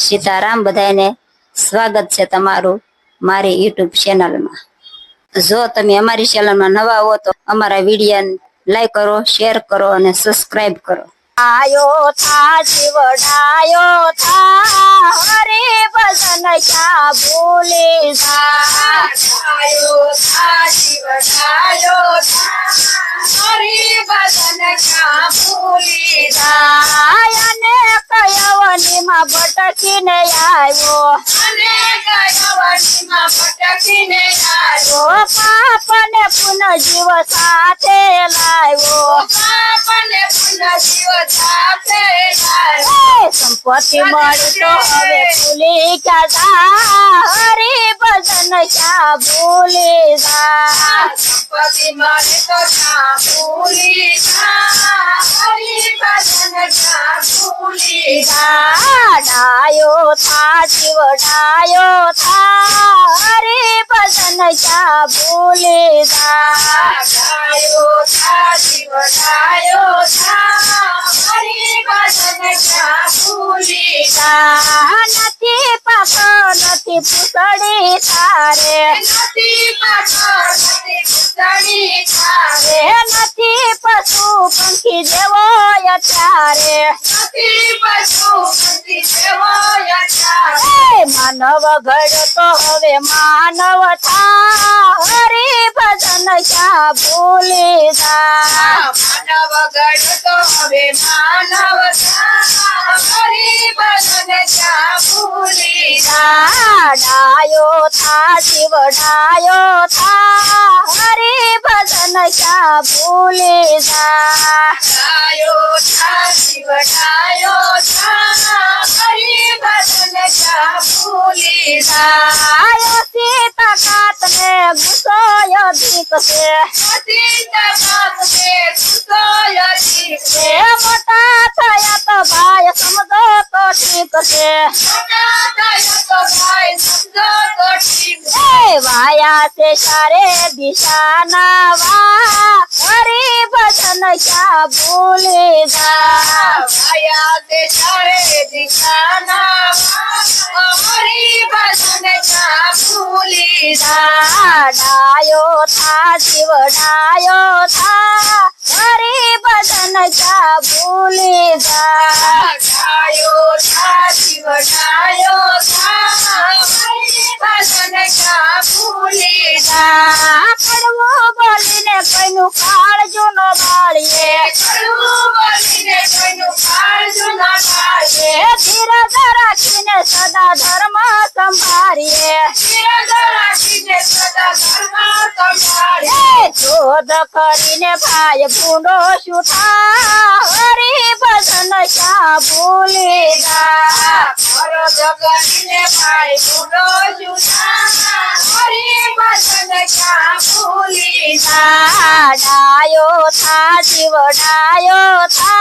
સીતારામ બધાને સ્વાગત છે તમારું મારી યુટ્યુબ ચેનલમાં। જો તમે અમારી ચેનલમાં નવા હો તો અમારા વિડીયો લાઈક કરો, શેર કરો અને સબસ્ક્રાઇબ કરો। आयो था जीवड़ायो था हरे भजन क्या भूले आयो था जीवड़ायो था हरे भजन क्या भूले आने कयवनी में भटकी ने आयो अने कयवनी में भटकी ने आयो पाप ने पुनः जीव साथे लायो पाप ने पुनः जीव संपत्ति मળી तो હવે ભૂલી ગયા હરે ભજન क्या ભૂલી संपत्ति मળી तो क्या भूली हरे भजन क्या भूली डायो था जीवड़ायो था हरे भजन क्या भूली डायो था जीवड़ायो था नती पाको नती पुतड़ी थारे नती पाको नती पुतड़ी थारे नती पशु पंखी देवो यारे नती पशु पंखी देवो यारे मानव घड़ तो हवे मानव था हरे भजन क्या भूली मानव घड़ तो हवे मानव था हरे भजन क्या भूली डायो था जीवड़ायो था हरे भजन क्या भूली डायो था जीवड़ायो था हरे भजन क्या भूली आयो सीता कात में घुसोयो दीप से सीता कात में घुसोयो दीप से मोटा थया तो भाई समझो तो ठीक से मोटा थया तो भाई समझो तो ठीक से वाया से सारे दिशाना वा हरे भजन क्या भूले वाया से सारे दिशाना हरे भजन क्या भूले डायो था जीवड़ायो था हरे भजन क्या भूले डायो था जीवड़ायो था हरे भजन क्या भूले कड़वो बोलीने कनु काळजो नो बाळीए कड़वो बोलीने कनु काळजो नो बाळीए धीरज राखीने सदा धर्म संभाळीए धीरज राखीने सदा धर्म संभाळीए क्रोध करीने भाई भूंडो छूटा हरे भजन क्या भूले क्रोध करीने भाई भूंडो छूटा हरे भजन क्या भूले डायो था जीवड़ायो था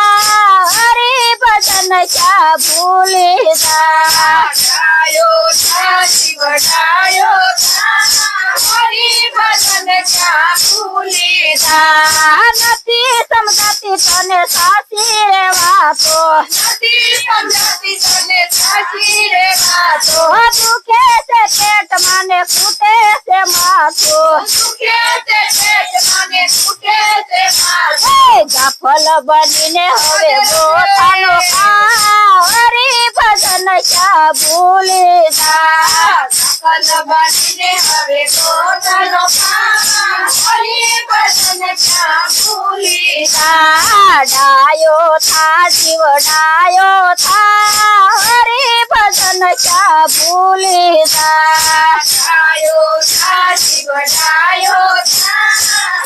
हरे भजन क्या भूले डायो था जीवड़ायो था हरे भजन क्या भूले नती समझती तने साथी रे वातो नती समझती तने साथी रे वातो दुखे से पेट माने फूटे से मातो दुखे से पेट माने फूटे से मातो गाफल बनीने हवे गोथानो का हरे भजन क्या भूले गाफल बनीने हवे गोथानो का हरे भजन क्या भूले डायो था जीवड़ायो था हरे भजन क्या भूले डायो था जीवड़ायो था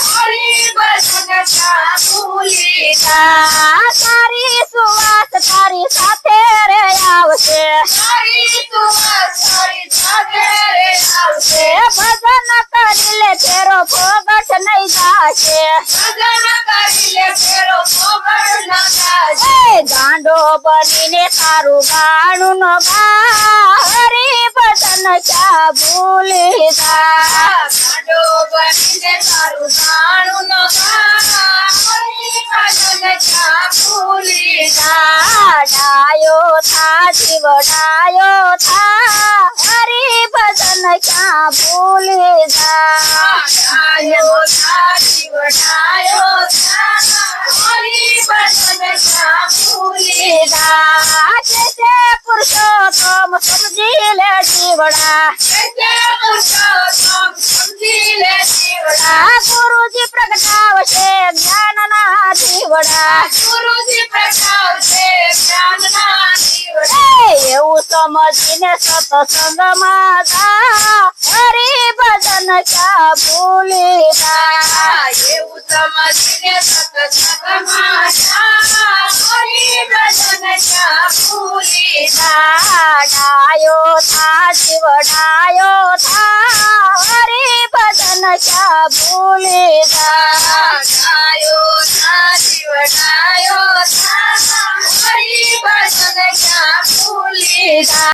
हरे भजन क्या भूले तारी सुवास तारी साथे रे आवशे तारी सुवास तारी साथे रे आवशे भजन करिले तेरो भोगट नहीं जाशे भजन करिले तेरो भोगट न जाशे गांडो बनीने तारू गाणु न गा हरे भजन क्या भूले गांडो बनीने तारू गाणु न गा हरे ભજન ક્યાં ભૂલી જા ડાયો થા જીવ ડાયો થા હરી ભજન ક્યાં ભૂલી જા ડાયો થા જીવ ડાયો થા હરી ભજન ક્યાં ભૂલી જા જૈસે પુરુષોત્તમ સમજી લે જીવડા જૈસે પુરુષોત્તમ સમજી લે જીવડા ગુરુજી પ્રગટાવશે જ્ઞાનના જીવડા ગુરુજી પ્રગટાવશે જ્ઞાનના જીવડા એવું સમજીને સત્સંગમાં જા હરી ભજન ક્યાં ભૂલી જા એવું સમજીને સત્સંગમાં જા હરી ભજન ક્યાં ભૂલી જા ડાયો થા જીવ ડાયો થા હરી ભજન ક્યાં ભૂલી જા ડાયો થા જીવ ડાયો થા હરી ભજન ક્યાં ભૂલી જા